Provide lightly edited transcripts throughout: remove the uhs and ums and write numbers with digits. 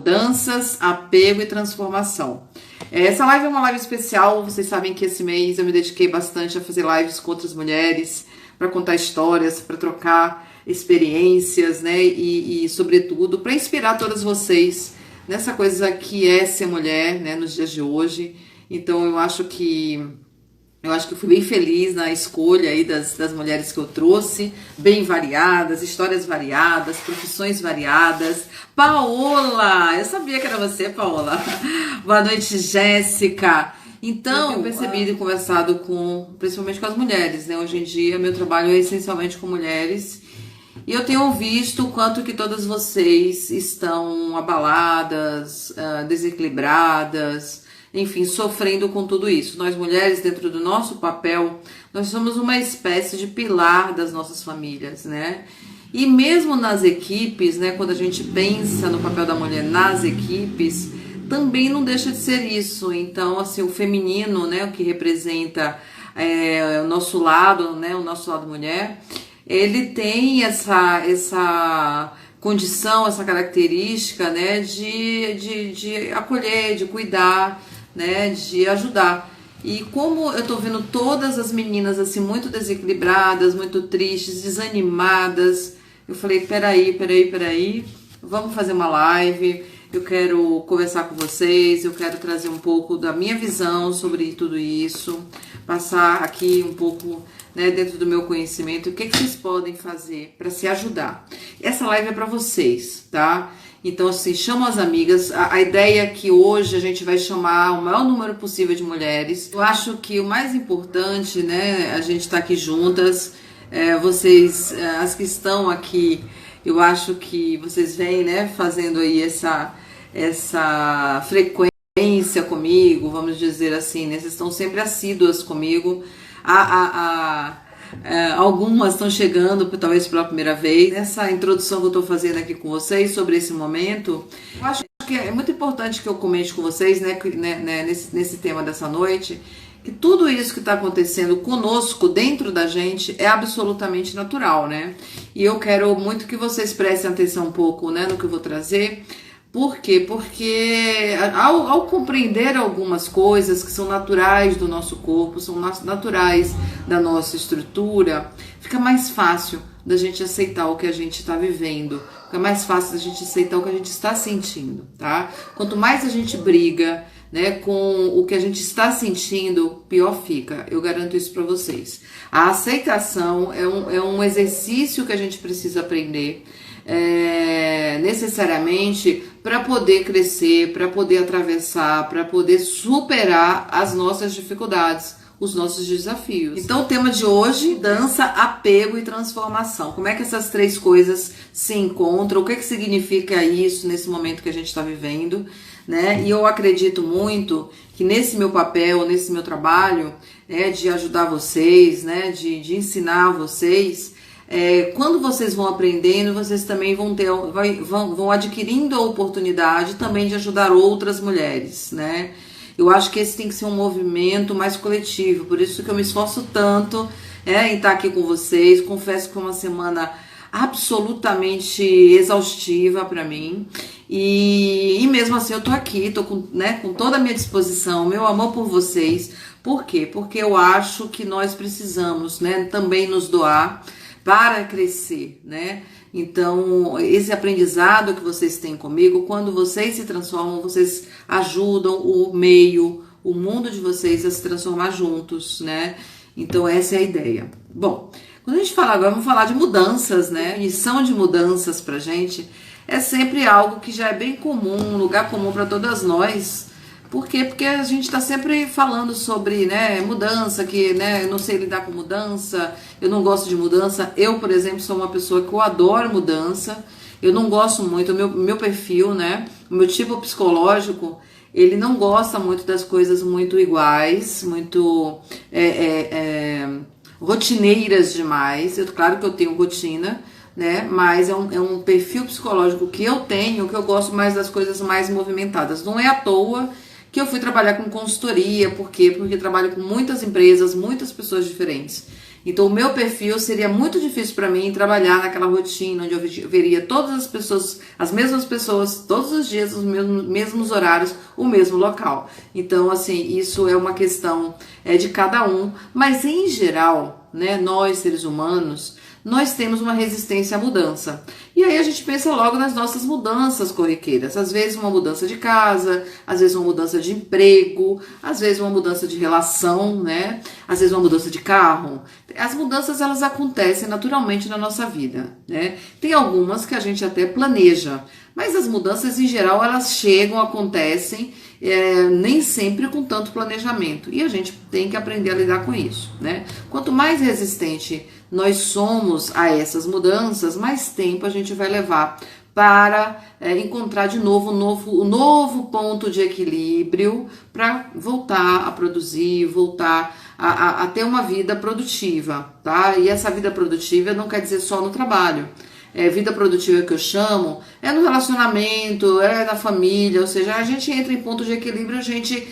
mudanças, apego e transformação. Essa live é uma live especial, vocês sabem que esse mês eu me dediquei bastante a fazer lives com outras mulheres, para contar histórias, para trocar experiências, né, e sobretudo para inspirar todas vocês nessa coisa que é ser mulher, né, nos dias de hoje. Então eu acho que eu fui bem feliz na escolha aí das mulheres que eu trouxe, bem variadas, histórias variadas, profissões variadas. Paola, eu sabia que era você, Paola. Boa noite, Jéssica. Então, eu tenho percebido e conversado principalmente com as mulheres, né? Hoje em dia, meu trabalho é essencialmente com mulheres. E eu tenho visto o quanto que todas vocês estão abaladas, desequilibradas, enfim, sofrendo com tudo isso. Nós mulheres, dentro do nosso papel, nós somos uma espécie de pilar das nossas famílias, né? E mesmo nas equipes, né, quando a gente pensa no papel da mulher nas equipes, também não deixa de ser isso. Então, assim, o feminino, né, o que representa o nosso lado, né, o nosso lado mulher, ele tem essa condição, essa característica, né, de acolher, de cuidar, né, de ajudar. E como eu tô vendo todas as meninas assim muito desequilibradas, muito tristes, desanimadas, eu falei, peraí, vamos fazer uma live, eu quero conversar com vocês, eu quero trazer um pouco da minha visão sobre tudo isso, passar aqui um pouco, né, dentro do meu conhecimento, o que vocês podem fazer para se ajudar. Essa live é para vocês, tá? Então, assim, chamam as amigas. A ideia é que hoje a gente vai chamar o maior número possível de mulheres. Eu acho que o mais importante, né, a gente tá aqui juntas. Vocês, as que estão aqui, eu acho que vocês vêm, né, fazendo aí essa frequência comigo, vamos dizer assim, né? Vocês estão sempre assíduas comigo. Algumas estão chegando, talvez pela primeira vez. Nessa introdução que eu estou fazendo aqui com vocês sobre esse momento, eu acho que é muito importante que eu comente com vocês, né, nesse tema dessa noite, que tudo isso que está acontecendo conosco, dentro da gente, é absolutamente natural, né? E eu quero muito que vocês prestem atenção um pouco, né, no que eu vou trazer. Por quê? Porque ao compreender algumas coisas que são naturais do nosso corpo, são naturais da nossa estrutura, fica mais fácil da gente aceitar o que a gente está vivendo, fica mais fácil da gente aceitar o que a gente está sentindo, tá? Quanto mais a gente briga, né, com o que a gente está sentindo, pior fica, eu garanto isso para vocês. A aceitação é um exercício que a gente precisa aprender, necessariamente para poder crescer, para poder atravessar, para poder superar as nossas dificuldades, os nossos desafios. Então o tema de hoje, dança, apego e transformação. Como é que essas três coisas se encontram? O que significa isso nesse momento que a gente está vivendo, né? E eu acredito muito que nesse meu papel, nesse meu trabalho, de ajudar vocês, né, de ensinar vocês, quando vocês vão aprendendo, vocês também vão adquirindo a oportunidade também de ajudar outras mulheres, né? Eu acho que esse tem que ser um movimento mais coletivo, por isso que eu me esforço tanto em estar aqui com vocês. Confesso que foi uma semana absolutamente exaustiva para mim, e mesmo assim eu tô aqui, tô com toda a minha disposição, meu amor por vocês. Por quê? Porque eu acho que nós precisamos, né, também nos doar para crescer, né? Então, esse aprendizado que vocês têm comigo, quando vocês se transformam, vocês ajudam o meio, o mundo de vocês a se transformar juntos, né? Então, essa é a ideia. Bom, quando a gente fala agora, vamos falar de mudanças, né? A definição de mudanças pra gente é sempre algo que já é bem comum, um lugar comum para todas nós. Por quê? Porque a gente está sempre falando sobre, né, mudança, que, né, eu não sei lidar com mudança, eu não gosto de mudança. Eu, por exemplo, sou uma pessoa que eu adoro mudança, eu não gosto muito, o meu perfil, né, o meu tipo psicológico, ele não gosta muito das coisas muito iguais, muito rotineiras demais. Claro que eu tenho rotina, né? Mas é um perfil psicológico que eu tenho, que eu gosto mais das coisas mais movimentadas. Não é à toa que eu fui trabalhar com consultoria. Por quê? Porque eu trabalho com muitas empresas, muitas pessoas diferentes. Então, o meu perfil seria muito difícil para mim trabalhar naquela rotina onde eu veria todas as pessoas, as mesmas pessoas, todos os dias, os mesmos horários, o mesmo local. Então, assim, isso é uma questão de cada um, mas em geral, né, nós seres humanos, nós temos uma resistência à mudança. E aí a gente pensa logo nas nossas mudanças corriqueiras. Às vezes uma mudança de casa, às vezes uma mudança de emprego, às vezes uma mudança de relação, né? Às vezes uma mudança de carro. As mudanças, elas acontecem naturalmente na nossa vida, né? Tem algumas que a gente até planeja, mas as mudanças em geral, elas chegam, acontecem, nem sempre com tanto planejamento. E a gente tem que aprender a lidar com isso, né? Quanto mais resistente nós somos a essas mudanças, mais tempo a gente vai levar para encontrar de novo um novo ponto de equilíbrio para voltar a produzir, voltar a ter uma vida produtiva, tá? E essa vida produtiva não quer dizer só no trabalho. Vida produtiva que eu chamo é no relacionamento, é na família, ou seja, a gente entra em ponto de equilíbrio, a gente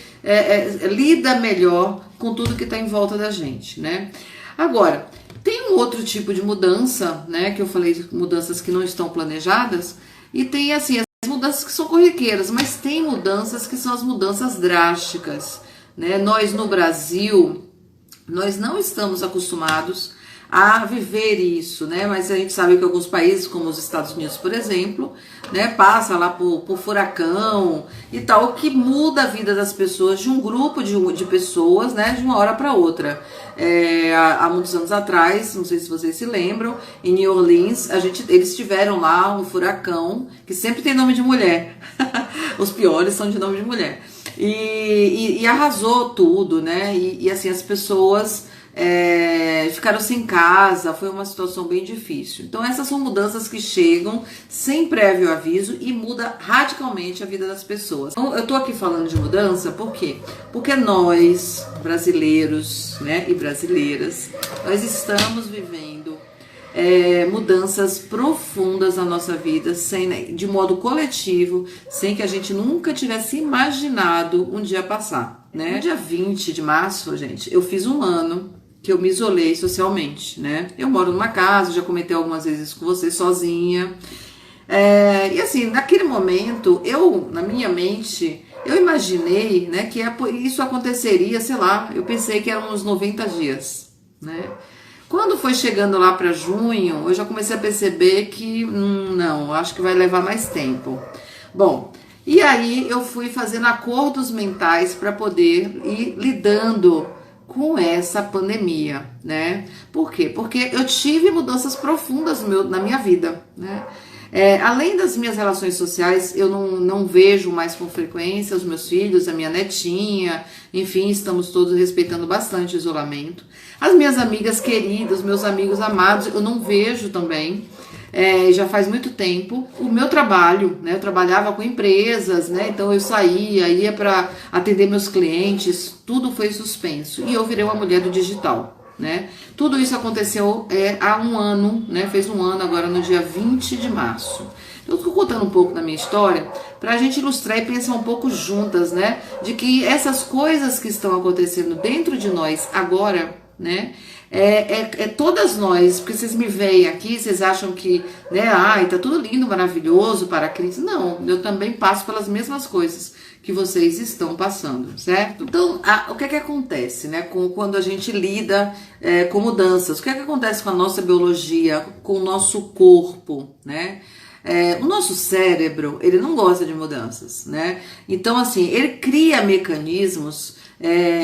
lida melhor com tudo que está em volta da gente, né? Agora, tem um outro tipo de mudança, né, que eu falei, mudanças que não estão planejadas, e tem assim, as mudanças que são corriqueiras, mas tem mudanças que são as mudanças drásticas, né? Nós no Brasil, nós não estamos acostumados a viver isso, né? Mas a gente sabe que alguns países, como os Estados Unidos, por exemplo, né, passa lá por furacão e tal, que muda a vida das pessoas, de um grupo de pessoas, né, de uma hora para outra. Há muitos anos atrás, não sei se vocês se lembram, em New Orleans, eles tiveram lá um furacão, que sempre tem nome de mulher. Os piores são de nome de mulher. E arrasou tudo, né? E assim, as pessoas ficaram sem casa, foi uma situação bem difícil. Então essas são mudanças que chegam sem prévio aviso e muda radicalmente a vida das pessoas. Então, eu tô aqui falando de mudança, por quê? Porque nós, brasileiros, né, e brasileiras, nós estamos vivendo mudanças profundas na nossa vida, de modo coletivo, sem que a gente nunca tivesse imaginado um dia passar, né? No dia 20 de março, gente, eu fiz um ano que eu me isolei socialmente, né? Eu moro numa casa, já comentei algumas vezes isso com vocês, sozinha. E assim, naquele momento, na minha mente, eu imaginei, né, que isso aconteceria, sei lá, eu pensei que eram uns 90 dias, né? Quando foi chegando lá para junho, eu já comecei a perceber que, não, acho que vai levar mais tempo. Bom, e aí eu fui fazendo acordos mentais para poder ir lidando com essa pandemia, né? Por quê? Porque eu tive mudanças profundas na minha vida, né? Além das minhas relações sociais, eu não vejo mais com frequência os meus filhos, a minha netinha, enfim, estamos todos respeitando bastante o isolamento. As minhas amigas queridas, meus amigos amados, eu não vejo também, já faz muito tempo. O meu trabalho, né, eu trabalhava com empresas, né, então eu saía, ia para atender meus clientes, tudo foi suspenso. E eu virei uma mulher do digital. Né? Tudo isso aconteceu há um ano, né? Fez um ano agora no dia 20 de março. Eu estou contando um pouco da minha história para a gente ilustrar e pensar um pouco juntas, né? De que essas coisas que estão acontecendo dentro de nós agora, né? Todas nós, porque vocês me veem aqui, vocês acham que, né? Ai, tá tudo lindo, maravilhoso para a crise. Não, eu também passo pelas mesmas coisas que vocês estão passando, certo? Então, o que acontece, né, quando a gente lida com mudanças? O que acontece com a nossa biologia, com o nosso corpo, né? O nosso cérebro, ele não gosta de mudanças, né? Então, assim, ele cria mecanismos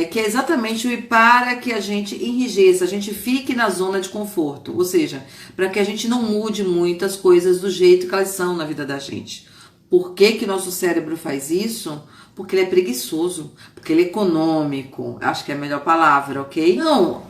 que é exatamente para que a gente enrijeça, a gente fique na zona de conforto, ou seja, para que a gente não mude muitas coisas do jeito que elas são na vida da gente. Por que nosso cérebro faz isso? Porque ele é preguiçoso, porque ele é econômico, acho que é a melhor palavra, ok? Não,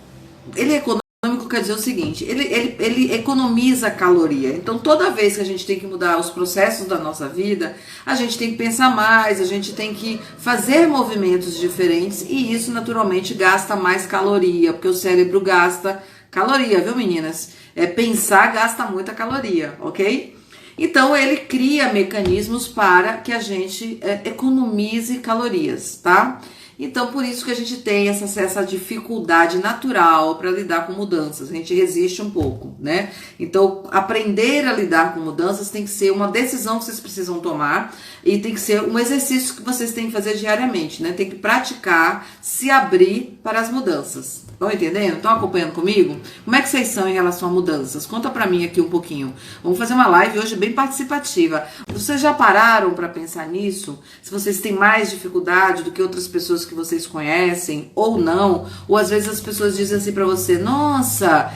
ele é econômico quer dizer o seguinte, ele economiza caloria, então toda vez que a gente tem que mudar os processos da nossa vida, a gente tem que pensar mais, a gente tem que fazer movimentos diferentes e isso naturalmente gasta mais caloria, porque o cérebro gasta caloria, viu meninas? Pensar gasta muita caloria, ok? Então ele cria mecanismos para que a gente economize calorias, tá? Então por isso que a gente tem essa dificuldade natural para lidar com mudanças, a gente resiste um pouco, né? Então aprender a lidar com mudanças tem que ser uma decisão que vocês precisam tomar e tem que ser um exercício que vocês têm que fazer diariamente, né? Tem que praticar, se abrir para as mudanças. Estão entendendo? Estão acompanhando comigo? Como é que vocês são em relação a mudanças? Conta pra mim aqui um pouquinho. Vamos fazer uma live hoje bem participativa. Vocês já pararam pra pensar nisso? Se vocês têm mais dificuldade do que outras pessoas que vocês conhecem ou não? Ou às vezes as pessoas dizem assim pra você: nossa,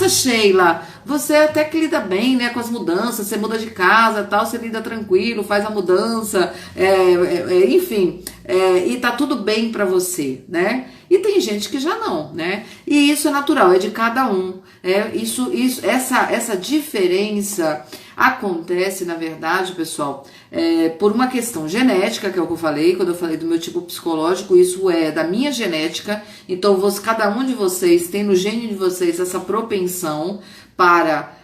Sheila, você até que lida bem, né, com as mudanças. Você muda de casa, tal, você lida tranquilo, faz a mudança, enfim, e tá tudo bem pra você, né? E tem gente que já não, né? E isso é natural, é de cada um. Essa diferença acontece, na verdade, pessoal, por uma questão genética, que é o que eu falei, quando eu falei do meu tipo psicológico, isso é da minha genética. Então, cada um de vocês tem no gene de vocês essa propensão para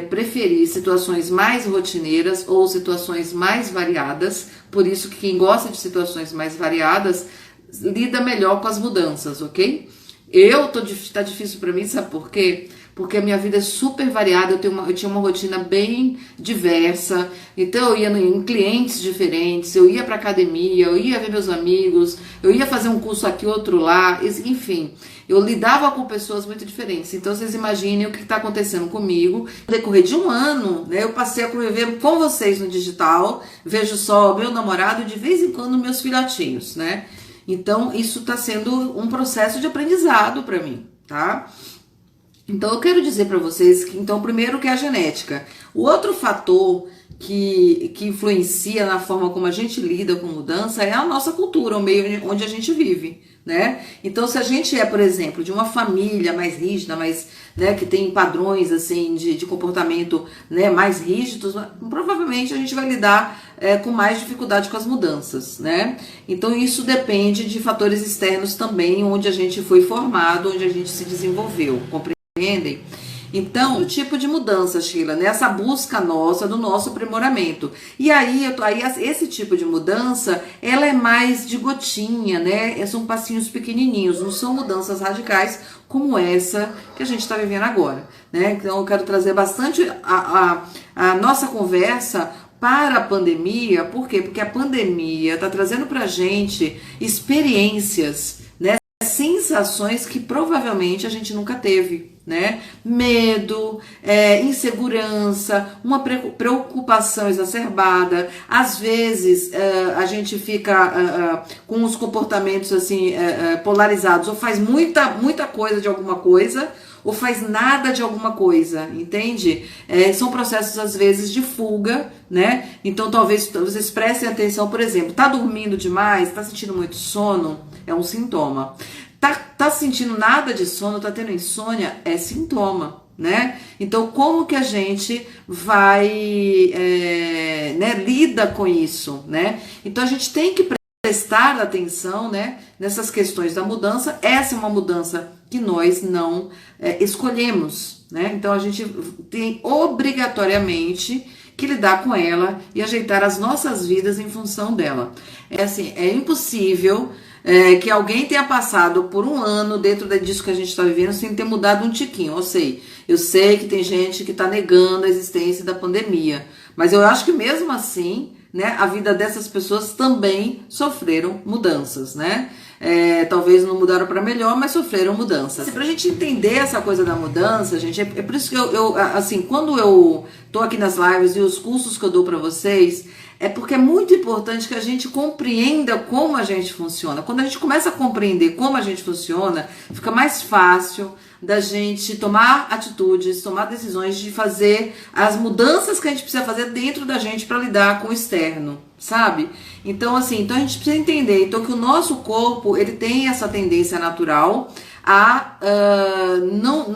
preferir situações mais rotineiras ou situações mais variadas. Por isso que quem gosta de situações mais variadas lida melhor com as mudanças, ok? Tá difícil pra mim, sabe por quê? Porque a minha vida é super variada, eu tinha uma rotina bem diversa, então eu ia em clientes diferentes, eu ia pra academia, eu ia ver meus amigos, eu ia fazer um curso aqui, outro lá, enfim, eu lidava com pessoas muito diferentes. Então vocês imaginem o que está acontecendo comigo. No decorrer de um ano, né, eu passei a conviver com vocês no digital, vejo só meu namorado e de vez em quando meus filhotinhos, né? Então, isso está sendo um processo de aprendizado para mim, tá? Então, eu quero dizer para vocês que, então, primeiro que é a genética. O outro fator que influencia na forma como a gente lida com mudança é a nossa cultura, o meio onde a gente vive, né? Então, se a gente é, por exemplo, de uma família mais rígida, mais, né, que tem padrões, assim, de comportamento, né, mais rígidos, provavelmente a gente vai lidar com mais dificuldade com as mudanças, né? Então, isso depende de fatores externos também, onde a gente foi formado, onde a gente se desenvolveu, compreendem? Então, o tipo de mudança, Sheila, né? Essa busca nossa do nosso aprimoramento. E aí, esse tipo de mudança, ela é mais de gotinha, né? São passinhos pequenininhos, não são mudanças radicais como essa que a gente está vivendo agora, né? Então, eu quero trazer bastante a nossa conversa para a pandemia. Por quê? Porque a pandemia está trazendo para a gente experiências, né? Sensações que provavelmente a gente nunca teve, né? Medo, insegurança, uma preocupação exacerbada. Às vezes a gente fica com os comportamentos assim polarizados, ou faz muita coisa de alguma coisa, ou faz nada de alguma coisa, entende? São processos às vezes de fuga, né? Então talvez vocês prestem atenção, por exemplo, tá dormindo demais, tá sentindo muito sono, é um sintoma. Tá sentindo nada de sono, tá tendo insônia, é sintoma, né? Então, como que a gente vai, lida com isso, né? Então, a gente tem que prestar atenção, né, nessas questões da mudança. Essa é uma mudança que nós não escolhemos, né? Então, a gente tem obrigatoriamente que lidar com ela e ajeitar as nossas vidas em função dela. É impossível que alguém tenha passado por um ano dentro disso que a gente está vivendo sem ter mudado um tiquinho. Eu sei que tem gente que está negando a existência da pandemia, mas eu acho que mesmo assim, né, a vida dessas pessoas também sofreram mudanças, né? Talvez não mudaram para melhor, mas sofreram mudanças. Para a gente entender essa coisa da mudança, gente, é por isso que eu assim, quando eu tô aqui nas lives e os cursos que eu dou para vocês, é porque é muito importante que a gente compreenda como a gente funciona. Quando a gente começa a compreender como a gente funciona, fica mais fácil da gente tomar atitudes, tomar decisões de fazer as mudanças que a gente precisa fazer dentro da gente para lidar com o externo, sabe? Então, assim, a gente precisa entender então, que o nosso corpo, ele tem essa tendência natural a não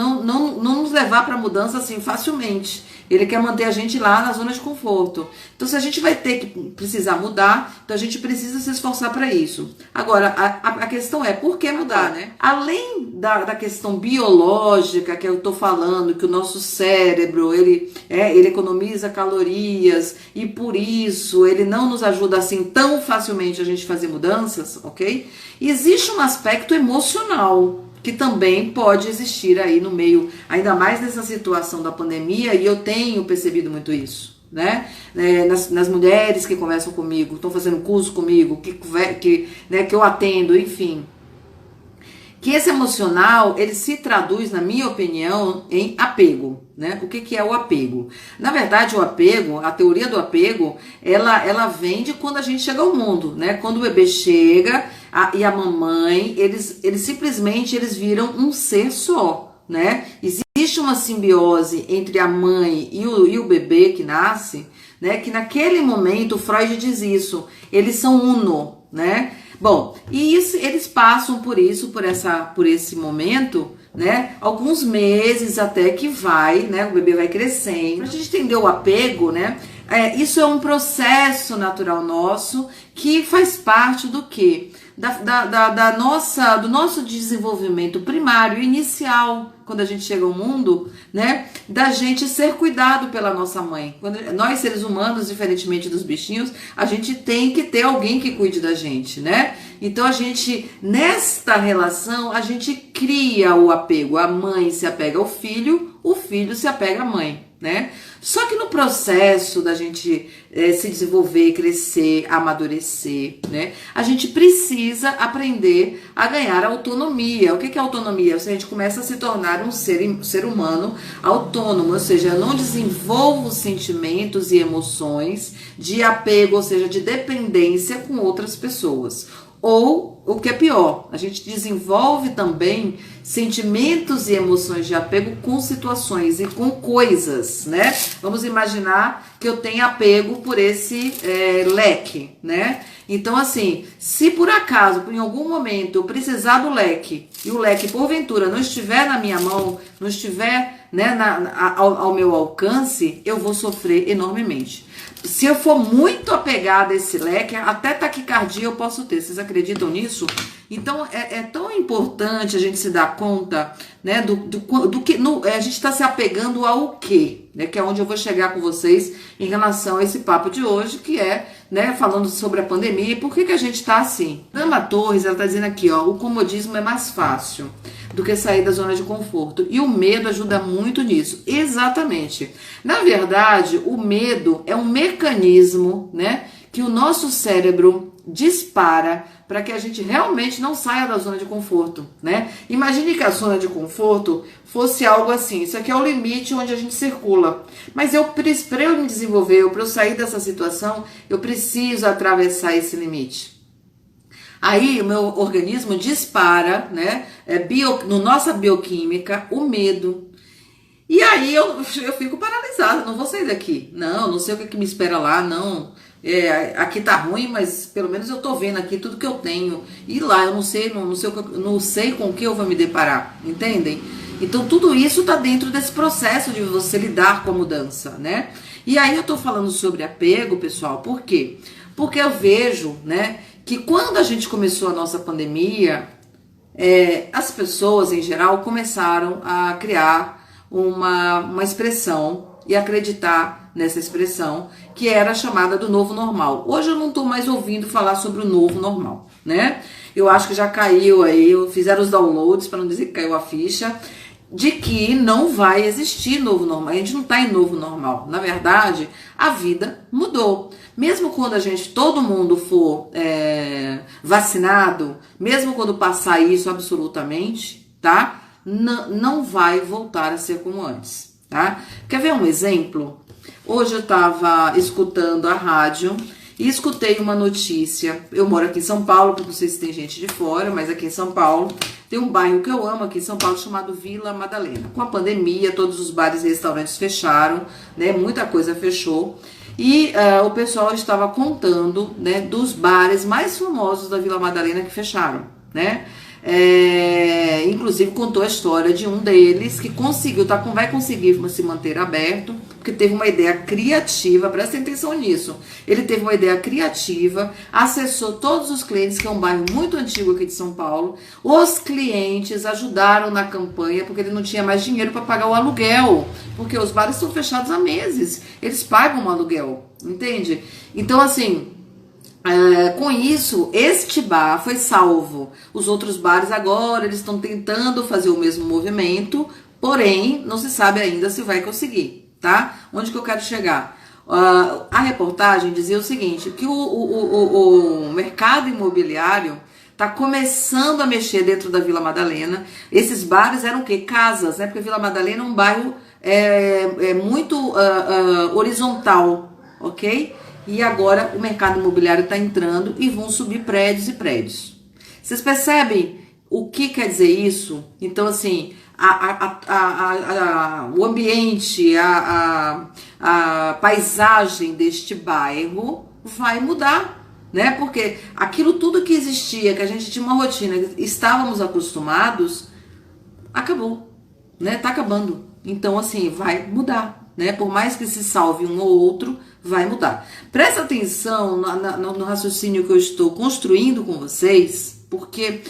nos levar para a mudança assim facilmente. Ele quer manter a gente lá na zona de conforto. Então, se a gente vai ter que precisar mudar, então a gente precisa se esforçar para isso. Agora, a questão é, por que mudar, né? Além da questão biológica que eu tô falando, que o nosso cérebro, ele economiza calorias e por isso ele não nos ajuda assim tão facilmente a gente fazer mudanças, ok? Existe um aspecto emocional que também pode existir aí no meio, ainda mais nessa situação da pandemia, e eu tenho percebido muito isso, né? Nas mulheres que conversam comigo, estão fazendo curso comigo, que eu atendo, enfim. Que esse emocional, ele se traduz, na minha opinião, em apego, né? O que é o apego? Na verdade, o apego, a teoria do apego, ela vem de quando a gente chega ao mundo, né? Quando o bebê chega e a mamãe, eles simplesmente viram um ser só, né? Existe uma simbiose entre a mãe e o bebê que nasce, né? Que naquele momento, Freud diz isso, eles são uno, né? Bom, e isso, eles passam por esse momento, né? Alguns meses até que o bebê vai crescendo. Pra gente entender o apego, né? Isso é um processo natural nosso que faz parte do quê? Do nosso desenvolvimento primário, inicial, quando a gente chega ao mundo, né? Da gente ser cuidado pela nossa mãe. Quando nós, seres humanos, diferentemente dos bichinhos, a gente tem que ter alguém que cuide da gente, né? Então nesta relação, a gente cria o apego. A mãe se apega ao filho, o filho se apega à mãe, né? Só que no processo da gente se desenvolver, crescer, amadurecer, né? A gente precisa aprender a ganhar autonomia. O que é autonomia? A gente começa a se tornar um ser humano autônomo, ou seja, eu não desenvolvo sentimentos e emoções de apego, ou seja, de dependência com outras pessoas. Ou, o que é pior, a gente desenvolve também sentimentos e emoções de apego com situações e com coisas, né? Vamos imaginar que eu tenho apego por esse leque, né? Então, assim, se por acaso, em algum momento, eu precisar do leque e o leque, porventura, não estiver na minha mão, não estiver, né, ao meu alcance, eu vou sofrer enormemente. Se eu for muito apegada a esse leque, até taquicardia eu posso ter. Vocês acreditam nisso? Então, é tão importante a gente se dar conta, né, do que a gente está se apegando ao quê, né, que é onde eu vou chegar com vocês em relação a esse papo de hoje, que é, né, falando sobre a pandemia e por que a gente está assim. Dama Torres, ela está dizendo aqui, ó, o comodismo é mais fácil do que sair da zona de conforto. E o medo ajuda muito nisso. Exatamente. Na verdade, o medo é um mecanismo, né, que o nosso cérebro dispara para que a gente realmente não saia da zona de conforto, né? Imagine que a zona de conforto fosse algo assim, isso aqui é o limite onde a gente circula. Mas para eu me desenvolver, para eu sair dessa situação, eu preciso atravessar esse limite. Aí o meu organismo dispara, né? No nossa bioquímica, o medo. E aí eu fico paralisada, não vou sair daqui. Não sei o que me espera lá, não. Aqui tá ruim, mas pelo menos eu tô vendo aqui tudo que eu tenho. E lá eu não sei com o que eu vou me deparar, entendem? Então tudo isso tá dentro desse processo de você lidar com a mudança, né? E aí eu tô falando sobre apego, pessoal, por quê? Porque eu vejo, né, que quando a gente começou a nossa pandemia, as pessoas em geral começaram a criar uma expressão e acreditar nessa expressão que era chamada do novo normal. Hoje eu não estou mais ouvindo falar sobre o novo normal, né? Eu acho que já caiu aí, fizeram os downloads para não dizer que caiu a ficha, de que não vai existir novo normal. A gente não está em novo normal. Na verdade, a vida mudou. Mesmo quando todo mundo for vacinado, mesmo quando passar isso absolutamente, tá? Não vai voltar a ser como antes, tá? Quer ver um exemplo? Hoje eu estava escutando a rádio e escutei uma notícia. Eu moro aqui em São Paulo, porque não sei se tem gente de fora, mas aqui em São Paulo tem um bairro que eu amo aqui em São Paulo chamado Vila Madalena. Com a pandemia, todos os bares e restaurantes fecharam, né? Muita coisa fechou. E o pessoal estava contando, né, dos bares mais famosos da Vila Madalena que fecharam, né? Inclusive contou a história de um deles que vai conseguir se manter aberto, porque teve uma ideia criativa, prestem atenção nisso. Ele teve uma ideia criativa, acessou todos os clientes, que é um bairro muito antigo aqui de São Paulo. Os clientes ajudaram na campanha, porque ele não tinha mais dinheiro para pagar o aluguel, porque os bares estão fechados há meses, eles pagam o aluguel, entende? Então, assim, com isso, este bar foi salvo. Os outros bares agora, eles estão tentando fazer o mesmo movimento, porém, não se sabe ainda se vai conseguir, tá? Onde que eu quero chegar? A reportagem dizia o seguinte, que o mercado imobiliário está começando a mexer dentro da Vila Madalena. Esses bares eram o quê? Casas, né? Porque Vila Madalena é um bairro muito horizontal, ok? E agora o mercado imobiliário está entrando e vão subir prédios e prédios. Vocês percebem o que quer dizer isso? Então, assim, o ambiente, a paisagem deste bairro vai mudar, né? Porque aquilo tudo que existia, que a gente tinha uma rotina, estávamos acostumados, acabou, né? Tá acabando. Então, assim, vai mudar, né? Por mais que se salve um ou outro, vai mudar. Presta atenção no raciocínio que eu estou construindo com vocês, porque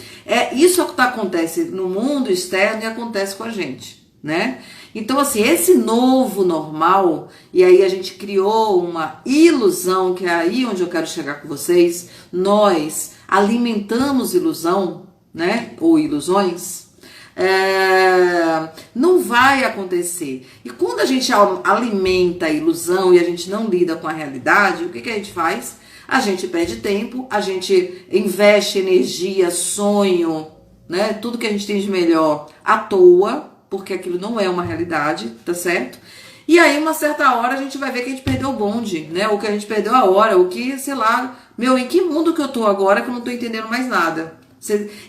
isso é o que acontece no mundo externo e acontece com a gente, né? Então, assim, esse novo normal, e aí a gente criou uma ilusão, que é aí onde eu quero chegar com vocês, nós alimentamos ilusão, né? Ou ilusões, não vai acontecer. E quando a gente alimenta a ilusão e a gente não lida com a realidade, o que a gente faz? A gente perde tempo, a gente investe energia, sonho, né? Tudo que a gente tem de melhor à toa, porque aquilo não é uma realidade, tá certo? E aí, uma certa hora, a gente vai ver que a gente perdeu o bonde, né? Ou que a gente perdeu a hora, ou que, sei lá, em que mundo que eu tô agora que eu não tô entendendo mais nada?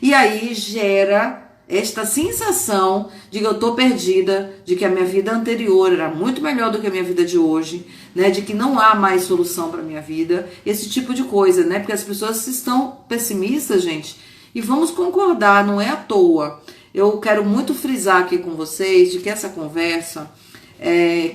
E aí gera esta sensação de que eu tô perdida, de que a minha vida anterior era muito melhor do que a minha vida de hoje, né? De que não há mais solução para minha vida, esse tipo de coisa, né? Porque as pessoas estão pessimistas, gente, e vamos concordar, não é à toa. Eu quero muito frisar aqui com vocês de que essa conversa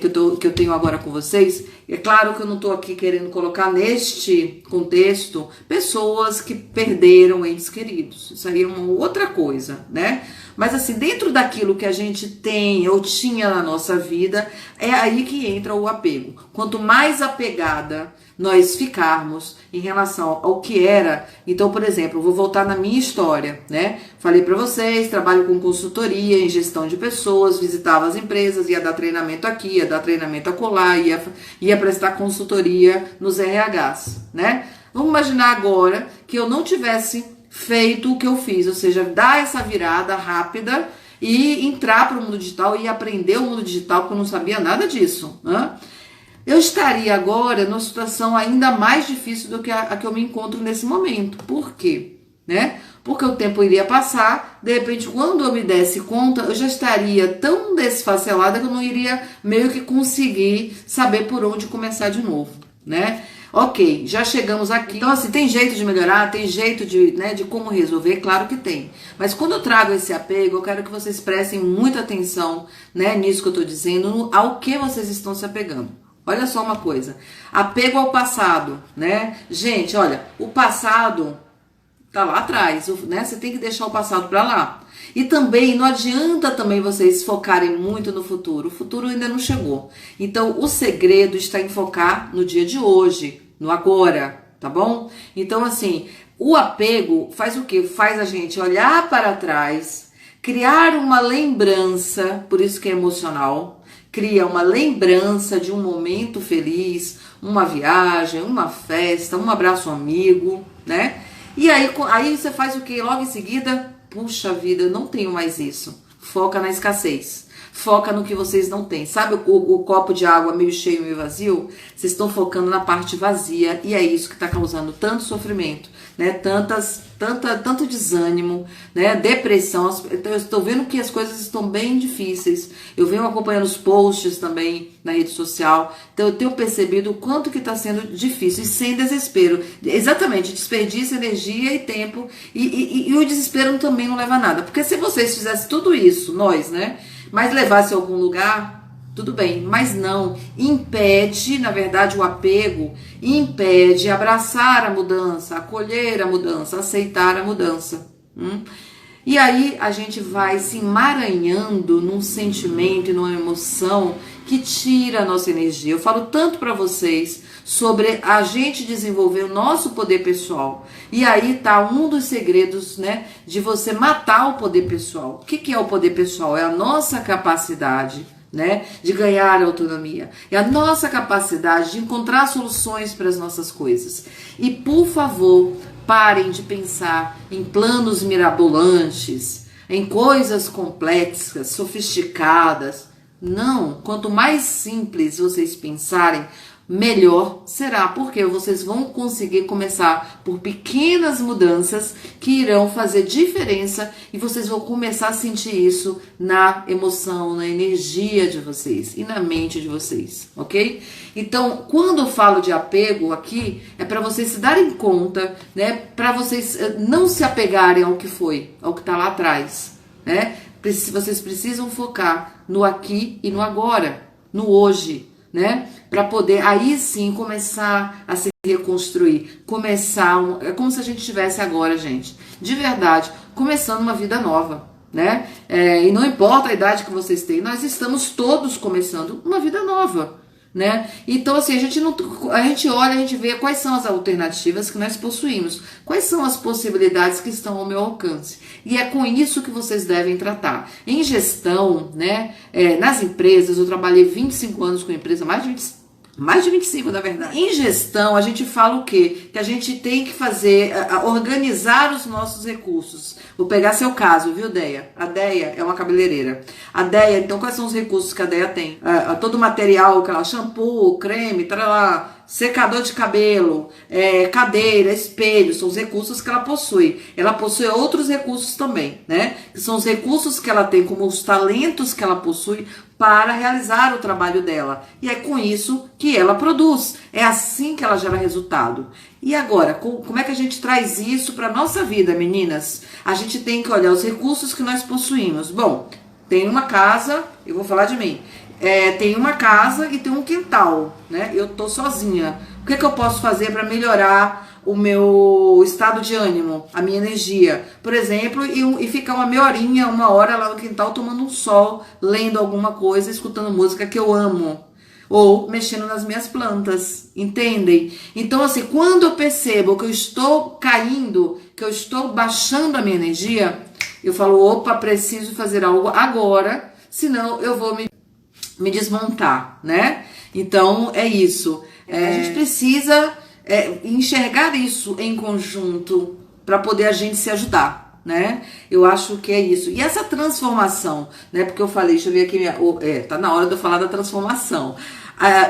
que eu tenho agora com vocês, é claro que eu não estou aqui querendo colocar neste contexto pessoas que perderam entes queridos. Isso aí é uma outra coisa, né? Mas assim, dentro daquilo que a gente tem ou tinha na nossa vida, é aí que entra o apego. Quanto mais apegada nós ficarmos em relação ao que era, então, por exemplo, eu vou voltar na minha história, né? Falei para vocês, trabalho com consultoria em gestão de pessoas, visitava as empresas, ia dar treinamento aqui, ia dar treinamento acolá, ia prestar consultoria nos RHs, né? Vamos imaginar agora que eu não tivesse feito o que eu fiz, ou seja, dar essa virada rápida e entrar para o mundo digital e aprender o mundo digital, porque eu não sabia nada disso, né? Eu estaria agora numa situação ainda mais difícil do que a que eu me encontro nesse momento. Por quê? Né? Porque o tempo iria passar, de repente, quando eu me desse conta, eu já estaria tão desfacelada que eu não iria meio que conseguir saber por onde começar de novo, né? Ok, já chegamos aqui. Então, assim, tem jeito de melhorar, tem jeito de como resolver, claro que tem. Mas quando eu trago esse apego, eu quero que vocês prestem muita atenção, né, nisso que eu tô dizendo, ao que vocês estão se apegando. Olha só uma coisa, apego ao passado, né? Gente, olha, o passado tá lá atrás, né? Você tem que deixar o passado para lá. E também não adianta também vocês focarem muito no futuro. O futuro ainda não chegou. Então, o segredo está em focar no dia de hoje, no agora, tá bom? Então, assim, o apego faz o quê? Faz a gente olhar para trás, criar uma lembrança, por isso que é emocional. Cria uma lembrança de um momento feliz, uma viagem, uma festa, um abraço amigo, né? E aí você faz o quê? Logo em seguida, puxa vida, eu não tenho mais isso. Foca na escassez. Foca no que vocês não têm. Sabe o copo de água meio cheio, meio vazio? Vocês estão focando na parte vazia e é isso que está causando tanto sofrimento, né? Tanto desânimo, né? Depressão. Eu estou vendo que as coisas estão bem difíceis. Eu venho acompanhando os posts também na rede social. Então eu tenho percebido o quanto que está sendo difícil e sem desespero. Exatamente, desperdício, energia e tempo. E o desespero também não leva a nada. Porque se vocês fizessem tudo isso, nós, né? Mas levasse a algum lugar, tudo bem, mas não impede, na verdade, o apego impede abraçar a mudança, acolher a mudança, aceitar a mudança. E aí a gente vai se emaranhando num sentimento e numa emoção que tira a nossa energia. Eu falo tanto para vocês sobre a gente desenvolver o nosso poder pessoal. E aí tá um dos segredos, né, de você matar o poder pessoal. O que é o poder pessoal? É a nossa capacidade, né, de ganhar autonomia. É a nossa capacidade de encontrar soluções para as nossas coisas. E por favor, parem de pensar em planos mirabolantes, em coisas complexas, sofisticadas. Não, quanto mais simples vocês pensarem, melhor será, porque vocês vão conseguir começar por pequenas mudanças que irão fazer diferença e vocês vão começar a sentir isso na emoção, na energia de vocês e na mente de vocês, ok? Então, quando eu falo de apego aqui, é para vocês se darem conta, né? Para vocês não se apegarem ao que foi, ao que está lá atrás, né? Vocês precisam focar no aqui e no agora, no hoje, né? Para poder aí sim começar a se reconstruir, é como se a gente estivesse agora, gente, de verdade, começando uma vida nova, né? E não importa a idade que vocês têm, nós estamos todos começando uma vida nova, né? Então assim, a gente olha, a gente vê quais são as alternativas que nós possuímos, quais são as possibilidades que estão ao meu alcance, e é com isso que vocês devem tratar. Em gestão, né, nas empresas, eu trabalhei 25 anos com empresa, mais de 25, na verdade. Em gestão, a gente fala o quê? Que a gente tem que fazer, organizar os nossos recursos. Vou pegar seu caso, viu, Deia? A Deia é uma cabeleireira. A Deia, então, quais são os recursos que a Deia tem? Todo o material, shampoo, creme, tarará, secador de cabelo, cadeira, espelho, são os recursos que ela possui. Ela possui outros recursos também, né? Que são os recursos que ela tem, como os talentos que ela possui para realizar o trabalho dela. E é com isso que ela produz. É assim que ela gera resultado. E agora, como é que a gente traz isso para a nossa vida, meninas? A gente tem que olhar os recursos que nós possuímos. Bom, tem uma casa, eu vou falar de mim. Tem uma casa e tem um quintal, né? Eu tô sozinha. O que eu posso fazer para melhorar o meu estado de ânimo, a minha energia? Por exemplo, e ficar uma hora lá no quintal tomando um sol, lendo alguma coisa, escutando música que eu amo. Ou mexendo nas minhas plantas, entendem? Então, assim, quando eu percebo que eu estou caindo, que eu estou baixando a minha energia, eu falo, opa, preciso fazer algo agora, senão eu vou me desmontar, né? Então, é isso. A gente precisa enxergar isso em conjunto para poder a gente se ajudar, né? Eu acho que é isso. E essa transformação, né? Porque eu falei, deixa eu ver aqui, tá na hora de eu falar da transformação.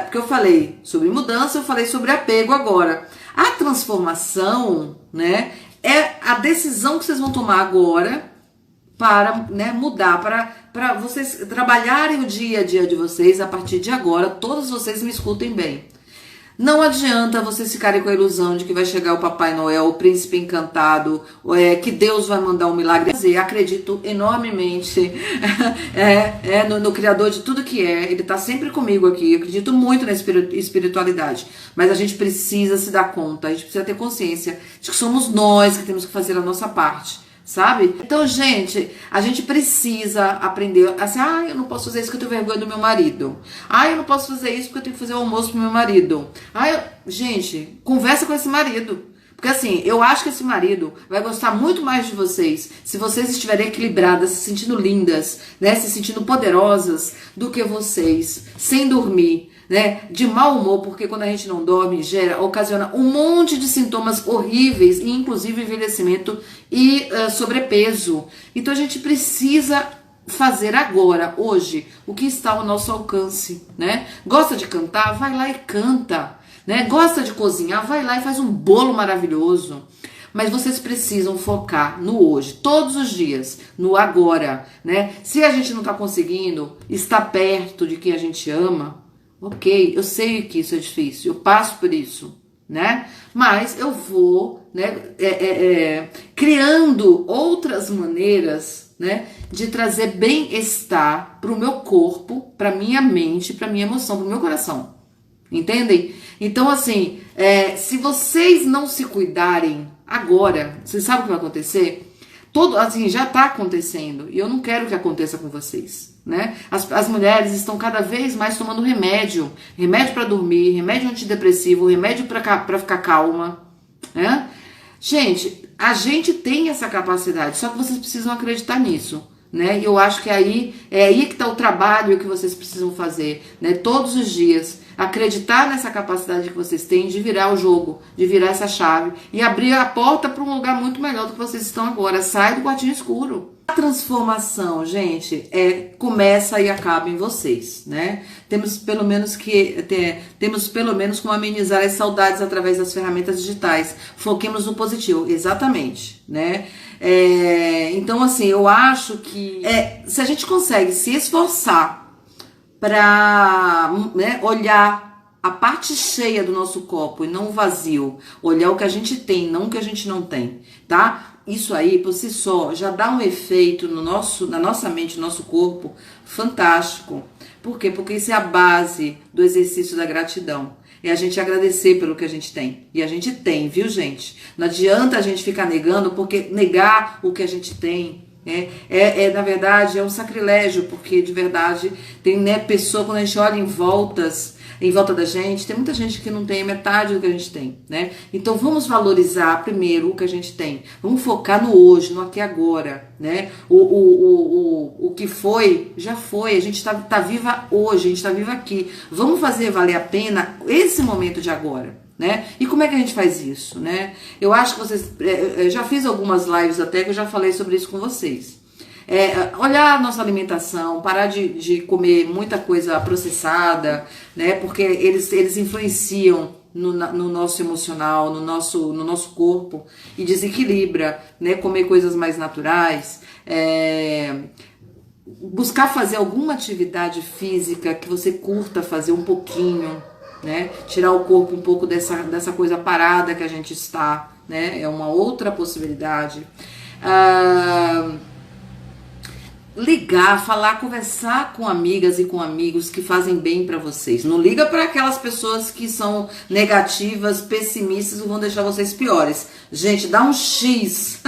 Porque eu falei sobre mudança, eu falei sobre apego agora. A transformação, né? É a decisão que vocês vão tomar agora para, né, mudar, para vocês trabalharem o dia a dia de vocês a partir de agora. Todos vocês me escutem bem. Não adianta vocês ficarem com a ilusão de que vai chegar o Papai Noel, o Príncipe Encantado, que Deus vai mandar um milagre. Eu acredito enormemente no Criador de tudo que é. Ele está sempre comigo aqui. Eu acredito muito na espiritualidade. Mas a gente precisa se dar conta, a gente precisa ter consciência de que somos nós que temos que fazer a nossa parte. Sabe? Então, gente, a gente precisa aprender assim, eu não posso fazer isso porque eu tenho vergonha do meu marido. Eu não posso fazer isso porque eu tenho que fazer o almoço pro meu marido. Gente, conversa com esse marido. Porque assim, eu acho que esse marido vai gostar muito mais de vocês se vocês estiverem equilibradas, se sentindo lindas, né, se sentindo poderosas, do que vocês, sem dormir, né, de mau humor, porque quando a gente não dorme, ocasiona um monte de sintomas horríveis, inclusive envelhecimento e sobrepeso. Então a gente precisa fazer agora, hoje, o que está ao nosso alcance, né? Gosta de cantar? Vai lá e canta, né? Gosta de cozinhar? Vai lá e faz um bolo maravilhoso. Mas vocês precisam focar no hoje, todos os dias, no agora, né? Se a gente não está conseguindo estar perto de quem a gente ama, ok, eu sei que isso é difícil, eu passo por isso, né? Mas eu vou, né, criando outras maneiras né, de trazer bem-estar para o meu corpo, para minha mente, para minha emoção, para o meu coração. Entendem? Então, assim, se vocês não se cuidarem agora, vocês sabem o que vai acontecer? Assim, já está acontecendo, e eu não quero que aconteça com vocês, né? As mulheres estão cada vez mais tomando remédio para dormir, remédio antidepressivo, remédio para ficar calma, né? Gente, a gente tem essa capacidade, só que vocês precisam acreditar nisso, né? E eu acho que é aí que está o trabalho que vocês precisam fazer, né? Todos os dias, acreditar nessa capacidade que vocês têm de virar o jogo, de virar essa chave e abrir a porta para um lugar muito melhor do que vocês estão agora. Sai do quartinho escuro. A transformação, gente, começa e acaba em vocês, né? Temos pelo menos como amenizar as saudades através das ferramentas digitais. Foquemos no positivo, exatamente, né? Então, assim, eu acho que se a gente consegue se esforçar para, né, olhar a parte cheia do nosso copo e não o vazio, olhar o que a gente tem, não o que a gente não tem, tá? Isso aí, por si só, já dá um efeito na nossa mente, no nosso corpo, fantástico. Por quê? Porque isso é a base do exercício da gratidão. É a gente agradecer pelo que a gente tem. E a gente tem, viu, gente? Não adianta a gente ficar negando, porque negar o que a gente tem na verdade, é um sacrilégio, porque de verdade tem, né, pessoa, quando a gente olha em volta da gente, tem muita gente que não tem metade do que a gente tem, né? Então vamos valorizar primeiro o que a gente tem. Vamos focar no hoje, no aqui e agora, né? O que foi, já foi. A gente tá viva hoje, a gente tá viva aqui. Vamos fazer valer a pena esse momento de agora, né? E como é que a gente faz isso, né? Eu acho que vocês... eu já fiz algumas lives até que eu já falei sobre isso com vocês. Olhar a nossa alimentação, parar de comer muita coisa processada, né? Porque eles influenciam no nosso emocional, no nosso corpo e desequilibra, né? Comer coisas mais naturais, buscar fazer alguma atividade física que você curta fazer um pouquinho, né? Tirar o corpo um pouco dessa coisa parada que a gente está, né? É uma outra possibilidade. Ligar, falar, conversar com amigas e com amigos que fazem bem pra vocês. Não liga para aquelas pessoas que são negativas, pessimistas e vão deixar vocês piores. Gente, dá um X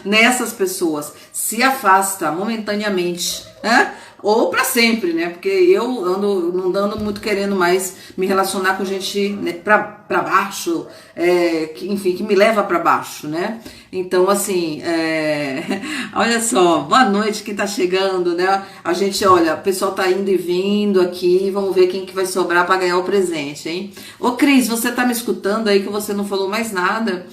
nessas pessoas. Se afasta momentaneamente, né? Ou pra sempre, né? Porque eu não ando muito querendo mais me relacionar com gente, né, pra baixo, que me leva pra baixo, né? Então, assim, olha só, boa noite quem tá chegando, né? A gente, olha, o pessoal tá indo e vindo aqui, vamos ver quem que vai sobrar pra ganhar o presente, hein? Ô, Cris, você tá me escutando aí que você não falou mais nada?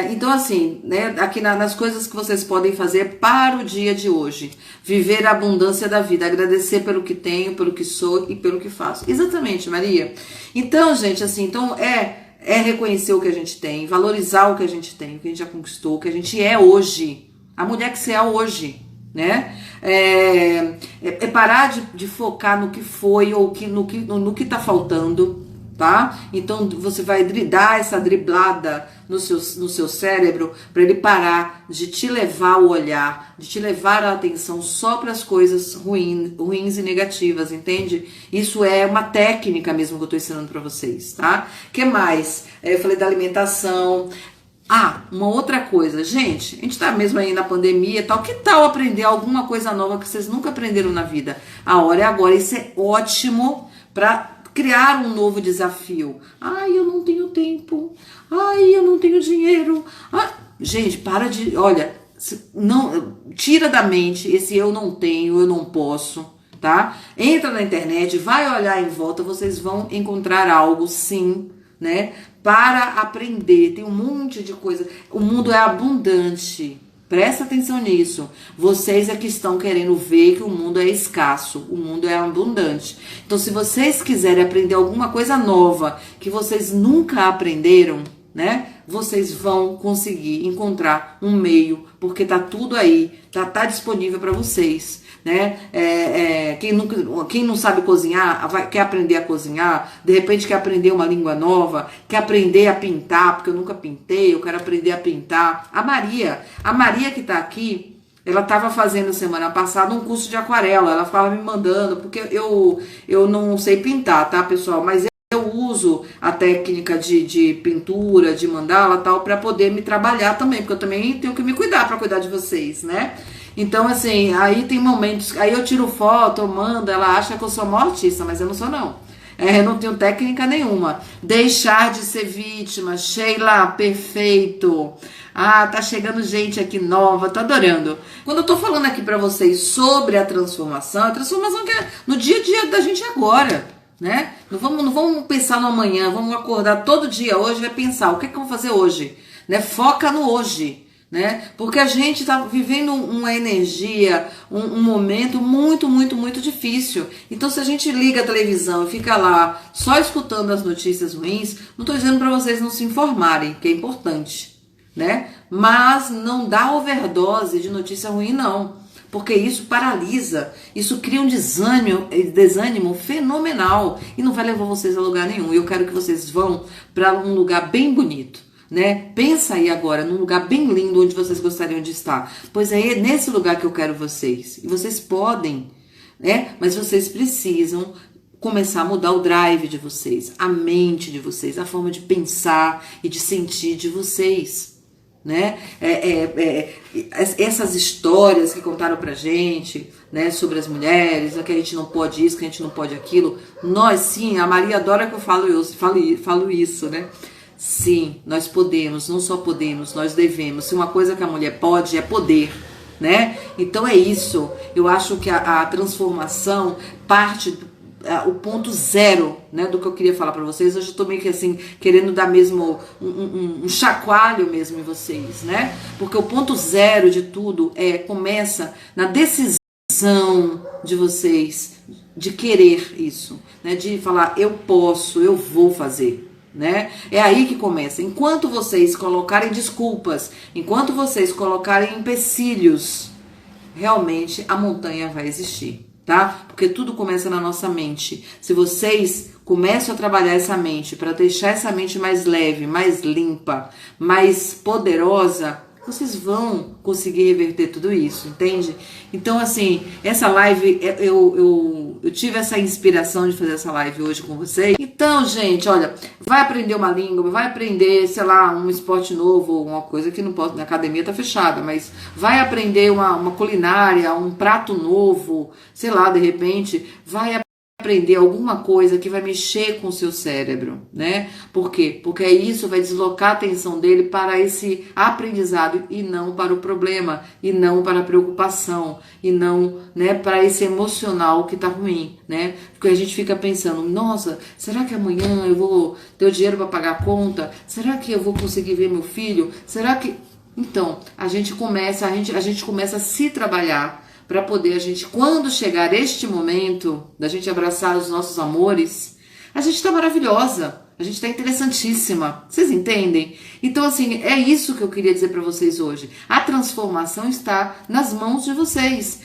Então, assim, né, aqui nas coisas que vocês podem fazer para o dia de hoje. Viver a abundância da vida, agradecer pelo que tenho, pelo que sou e pelo que faço. Exatamente, Maria. Então, gente, assim, é reconhecer o que a gente tem, valorizar o que a gente tem, o que a gente já conquistou, o que a gente é hoje. A mulher que você é hoje, né? Parar de focar no que foi ou no que tá faltando, tá? Então você vai dar essa driblada no seu cérebro para ele parar de te levar o olhar, de te levar a atenção só para as coisas ruins e negativas, entende? Isso é uma técnica mesmo que eu tô ensinando para vocês, tá? Que mais? Eu falei da alimentação. Uma outra coisa, gente, a gente tá mesmo aí na pandemia e tal, que tal aprender alguma coisa nova que vocês nunca aprenderam na vida? A hora é agora, isso é ótimo para criar um novo desafio. Eu não tenho tempo. Eu não tenho dinheiro. Gente, olha, não, tira da mente esse eu não tenho, eu não posso, tá? Entra na internet, vai olhar em volta, vocês vão encontrar algo, sim, né? Para aprender, tem um monte de coisa. O mundo é abundante. Presta atenção nisso. Vocês é que estão querendo ver que o mundo é escasso, o mundo é abundante. Então, se vocês quiserem aprender alguma coisa nova que vocês nunca aprenderam, né? Vocês vão conseguir encontrar um meio, porque tá tudo aí, tá disponível para vocês, né? Quem não sabe cozinhar, quer aprender a cozinhar, de repente quer aprender uma língua nova, quer aprender a pintar, porque eu nunca pintei, eu quero aprender a pintar. A Maria que tá aqui, Ela estava fazendo semana passada um curso de aquarela. Ela ficava me mandando, porque eu não sei pintar, tá, pessoal? Mas eu uso a técnica de pintura, de mandala tal, para poder me trabalhar também, porque eu também tenho que me cuidar para cuidar de vocês, né? Então, assim, aí tem momentos, aí eu tiro foto, eu mando, ela acha que eu sou uma artista, mas eu não sou, não. Eu não tenho técnica nenhuma. Deixar de ser vítima. Sheila, perfeito. Ah, tá chegando gente aqui nova, tô adorando. Quando eu tô falando aqui pra vocês sobre a transformação que é no dia a dia da gente agora, né? Não vamos pensar no amanhã, vamos acordar todo dia hoje e vai pensar, o que é que eu vou fazer hoje? Né? Foca no hoje. Né? Porque a gente está vivendo uma energia, um momento muito, muito, muito difícil. Então, se a gente liga a televisão e fica lá só escutando as notícias ruins, não estou dizendo para vocês não se informarem, que é importante, né? Mas não dá overdose de notícia ruim, não. Porque isso paralisa, isso cria um desânimo fenomenal e não vai levar vocês a lugar nenhum. E eu quero que vocês vão para um lugar bem bonito. Né? Pensa aí agora num lugar bem lindo onde vocês gostariam de estar. Pois é nesse lugar que eu quero vocês. E vocês podem, né? Mas vocês precisam começar a mudar o drive de vocês, a mente de vocês, a forma de pensar e de sentir de vocês, né? Essas histórias que contaram pra gente, né, sobre as mulheres, que a gente não pode isso, que a gente não pode aquilo. Nós sim, a Maria adora que eu falo isso, né? Sim, nós podemos, não só podemos, nós devemos. Se uma coisa que a mulher pode é poder, né? Então é isso. Eu acho que a transformação parte o ponto zero, né, do que eu queria falar para vocês. Hoje eu tô meio que assim, querendo dar mesmo um chacoalho mesmo em vocês, né? Porque o ponto zero de tudo começa na decisão de vocês de querer isso, né? De falar, eu posso, eu vou fazer. Né? É aí que começa. Enquanto vocês colocarem desculpas, enquanto vocês colocarem empecilhos, realmente a montanha vai existir, tá? Porque tudo começa na nossa mente. Se vocês começam a trabalhar essa mente para deixar essa mente mais leve, mais limpa, mais poderosa, vocês vão conseguir reverter tudo isso, entende? Então, assim, essa live, eu tive essa inspiração de fazer essa live hoje com vocês. Então, gente, olha, vai aprender uma língua, vai aprender, sei lá, um esporte novo, uma coisa que não pode, na academia tá fechada, mas vai aprender uma culinária, um prato novo, sei lá, de repente, vai aprender alguma coisa que vai mexer com o seu cérebro, né? Por quê? Porque isso vai deslocar a atenção dele para esse aprendizado e não para o problema, e não para a preocupação, e não, né, para esse emocional que tá ruim, né? Porque a gente fica pensando, nossa, será que amanhã eu vou ter o dinheiro para pagar a conta? Será que eu vou conseguir ver meu filho? Será que... Então, a gente começa a se trabalhar para poder a gente, quando chegar este momento da gente abraçar os nossos amores, a gente tá maravilhosa, a gente tá interessantíssima, vocês entendem? Então, assim, é isso que eu queria dizer para vocês hoje. A transformação está nas mãos de vocês.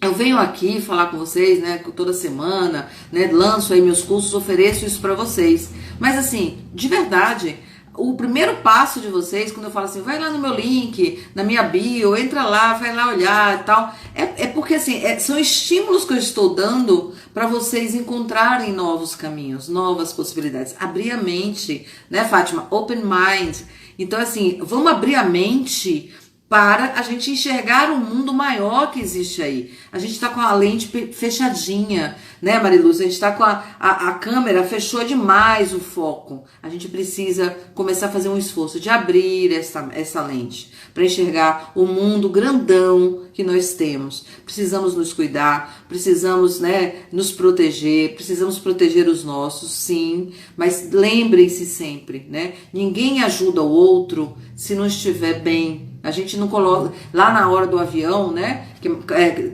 Eu venho aqui falar com vocês, né, toda semana, né, lanço aí meus cursos, ofereço isso para vocês. Mas, assim, de verdade... O primeiro passo de vocês, quando eu falo assim, vai lá no meu link, na minha bio, entra lá, vai lá olhar e tal, é porque assim, são estímulos que eu estou dando para vocês encontrarem novos caminhos, novas possibilidades. Abrir a mente, né, Fátima? Open mind. Então, assim, vamos abrir a mente para a gente enxergar um mundo maior que existe aí. A gente está com a lente fechadinha, né, Mariluz? A gente está com a câmera, fechou demais o foco. A gente precisa começar a fazer um esforço de abrir essa lente para enxergar o mundo grandão que nós temos. Precisamos nos cuidar, precisamos, né, nos proteger, precisamos proteger os nossos, sim, mas lembrem-se sempre, né? Ninguém ajuda o outro se não estiver bem. A gente não coloca... Lá na hora do avião, né?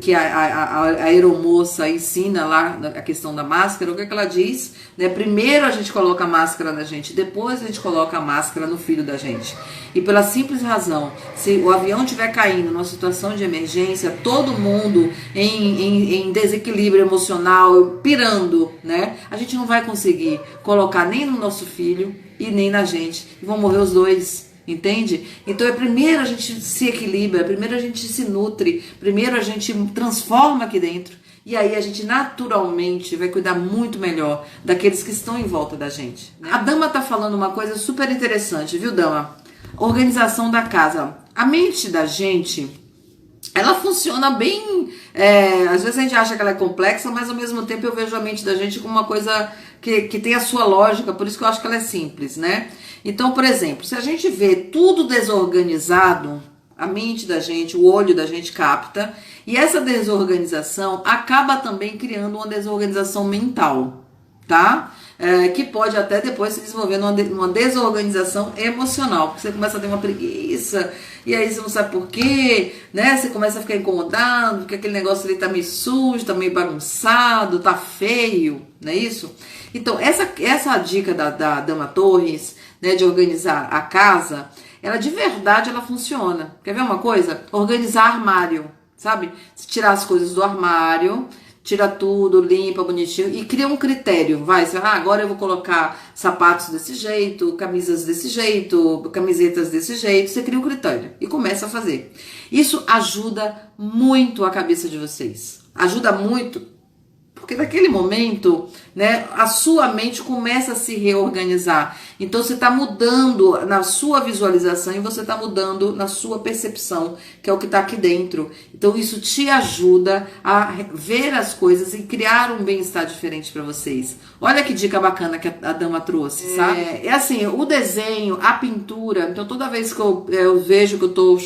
Que a aeromoça ensina lá a questão da máscara, o que ela diz? Né? Primeiro a gente coloca a máscara na gente, depois a gente coloca a máscara no filho da gente. E pela simples razão, se o avião estiver caindo numa situação de emergência, todo mundo em desequilíbrio emocional, pirando, né? A gente não vai conseguir colocar nem no nosso filho e nem na gente. E vão morrer os dois. Entende? Então primeiro a gente se equilibra, primeiro a gente se nutre, primeiro a gente transforma aqui dentro. E aí a gente naturalmente vai cuidar muito melhor daqueles que estão em volta da gente. A Dama tá falando uma coisa super interessante, viu, Dama? Organização da casa. A mente da gente, ela funciona bem. Às vezes a gente acha que ela é complexa, mas ao mesmo tempo eu vejo a mente da gente como uma coisa que tem a sua lógica, por isso que eu acho que ela é simples, né? Então, por exemplo, se a gente vê tudo desorganizado, a mente da gente, o olho da gente capta, e essa desorganização acaba também criando uma desorganização mental, tá? Que pode até depois se desenvolver numa desorganização emocional, porque você começa a ter uma preguiça, e aí você não sabe por quê, né? Você começa a ficar incomodado, porque aquele negócio ali tá meio sujo, tá meio bagunçado, tá feio, não é isso? Então, essa dica da Dama Torres, né, de organizar a casa, ela de verdade ela funciona. Quer ver uma coisa? Organizar armário, sabe? Tirar as coisas do armário, tira tudo, limpa, bonitinho e cria um critério. Agora eu vou colocar sapatos desse jeito, camisas desse jeito, camisetas desse jeito. Você cria um critério e começa a fazer. Isso ajuda muito a cabeça de vocês. Ajuda muito. Porque naquele momento, né, a sua mente começa a se reorganizar. Então você está mudando na sua visualização e você está mudando na sua percepção, que é o que está aqui dentro. Então isso te ajuda a ver as coisas e criar um bem-estar diferente para vocês. Olha que dica bacana que a Dama trouxe, sabe? É assim, o desenho, a pintura. Então toda vez que eu vejo que eu tô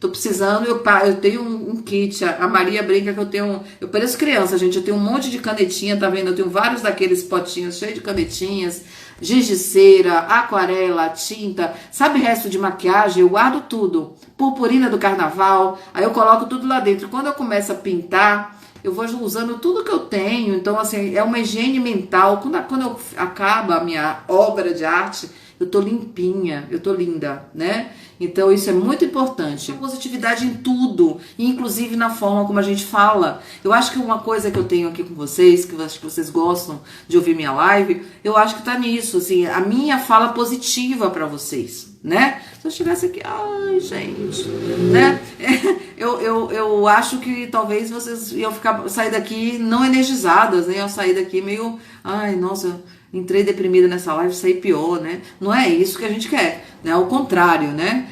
precisando, eu tenho um kit. A Maria brinca que eu pareço criança, gente. Eu tenho um monte de canetinha, tá vendo? Eu tenho vários daqueles potinhos cheios de canetinhas, giz de cera, aquarela, tinta, sabe, resto de maquiagem, eu guardo tudo. Purpurina do carnaval, aí eu coloco tudo lá dentro. Quando eu começo a pintar, eu vou usando tudo que eu tenho. Então, assim, é uma higiene mental. Quando acaba a minha obra de arte, eu tô limpinha, eu tô linda, né? Então isso é muito importante. Positividade em tudo, inclusive na forma como a gente fala. Eu acho que uma coisa que eu tenho aqui com vocês, que eu acho que vocês gostam de ouvir minha live, eu acho que tá nisso, assim, a minha fala positiva pra vocês, né? Se eu estivesse aqui, ai, gente, né? Eu acho que talvez vocês iam sair daqui não energizadas, né? Iam sair daqui meio, ai, nossa, entrei deprimida nessa live, saí pior, né? Não é isso que a gente quer, né? Ao contrário, né?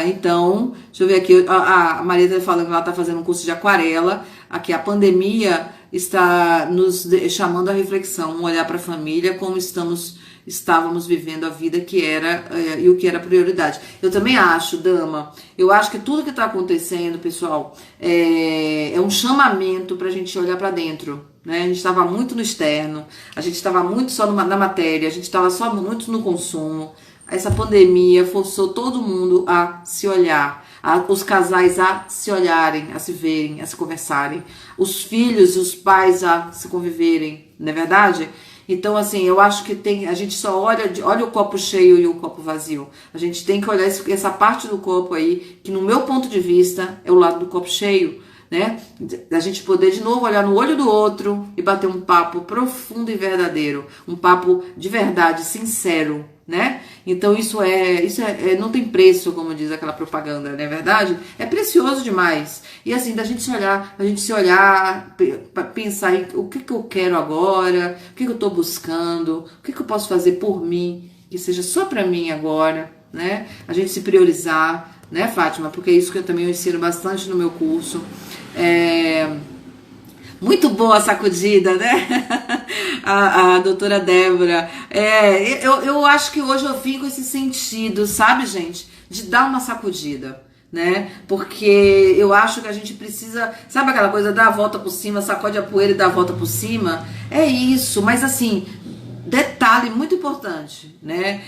Então, deixa eu ver aqui, a Maria tá falando que ela tá fazendo um curso de aquarela. Aqui a pandemia está nos chamando à reflexão, um olhar para a família, como estávamos vivendo a vida que era e o que era prioridade. Eu também acho, Dama, eu acho que tudo que está acontecendo, pessoal, é um chamamento para a gente olhar para dentro, né? A gente estava muito no externo, a gente estava muito só na matéria, a gente estava só muito no consumo. Essa pandemia forçou todo mundo a se olhar, os casais a se olharem, a se verem, a se conversarem, os filhos e os pais a se conviverem, não é verdade? Então, assim, eu acho que a gente só olha o copo cheio e o copo vazio. A gente tem que olhar essa parte do copo aí, que no meu ponto de vista é o lado do copo cheio, né? A gente poder de novo olhar no olho do outro e bater um papo profundo e verdadeiro, um papo de verdade, sincero, né? Então isso não tem preço, como diz aquela propaganda, não é verdade? É precioso demais. E assim, da gente se olhar, pensar em o que eu quero agora, o que eu tô buscando, o que eu posso fazer por mim, que seja só pra mim agora, né? A gente se priorizar, né, Fátima? Porque é isso que eu também ensino bastante no meu curso. Muito boa a sacudida, né? a doutora Débora. Eu acho que hoje eu vim com esse sentido, sabe, gente? De dar uma sacudida, né? Porque eu acho que a gente precisa, sabe aquela coisa, dar a volta por cima, sacode a poeira e dar a volta por cima? É isso, mas assim, detalhe muito importante, né?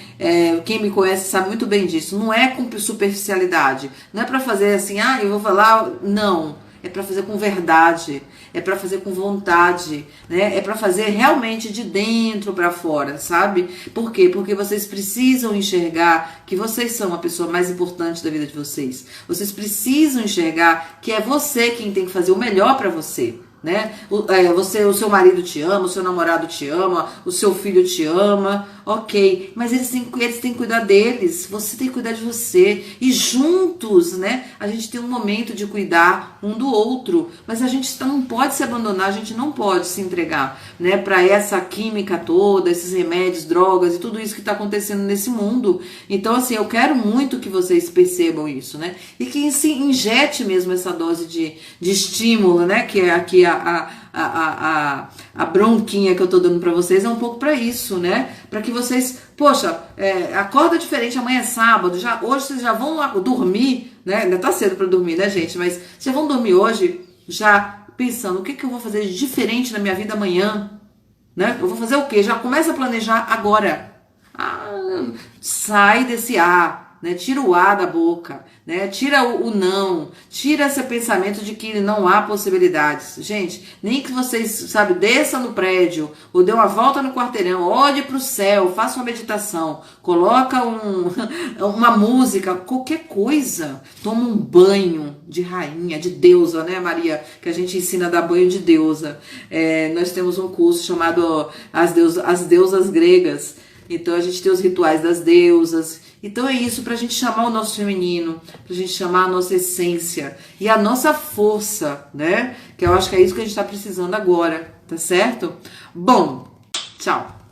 Quem me conhece sabe muito bem disso. Não é com superficialidade. Não é pra fazer assim, eu vou falar, não. É para fazer com verdade, é para fazer com vontade, né? É para fazer realmente de dentro para fora, sabe? Por quê? Porque vocês precisam enxergar que vocês são a pessoa mais importante da vida de vocês. Vocês precisam enxergar que é você quem tem que fazer o melhor para você, né? O seu marido te ama, o seu namorado te ama, o seu filho te ama, ok, mas eles têm que cuidar deles, você tem que cuidar de você, e juntos, né, a gente tem um momento de cuidar um do outro, mas a gente não pode se abandonar, a gente não pode se entregar, né, para essa química toda, esses remédios, drogas e tudo isso que está acontecendo nesse mundo. Então, assim, eu quero muito que vocês percebam isso, né, e que se injete mesmo essa dose de estímulo, né, que é aqui a bronquinha que eu tô dando pra vocês é um pouco pra isso, né? Pra que vocês, poxa, acorda diferente, amanhã é sábado, hoje vocês já vão lá dormir, né? Ainda tá cedo pra dormir, né, gente? Mas já vão dormir hoje já pensando o que eu vou fazer de diferente na minha vida amanhã, né? Eu vou fazer o quê? Já começa a planejar agora. Sai desse né? Tira o A da boca, né? Tira o não, tira esse pensamento de que não há possibilidades. Gente, nem que vocês, sabe, desça no prédio, ou dê uma volta no quarteirão, olhe para o céu, faça uma meditação, coloca uma música, qualquer coisa, toma um banho de rainha, de deusa, né, Maria? Que a gente ensina a dar banho de deusa. Nós temos um curso chamado As Deusas Gregas. Então a gente tem os rituais das deusas. Então é isso, pra gente chamar o nosso feminino, pra gente chamar a nossa essência e a nossa força, né? Que eu acho que é isso que a gente tá precisando agora, tá certo? Bom, tchau!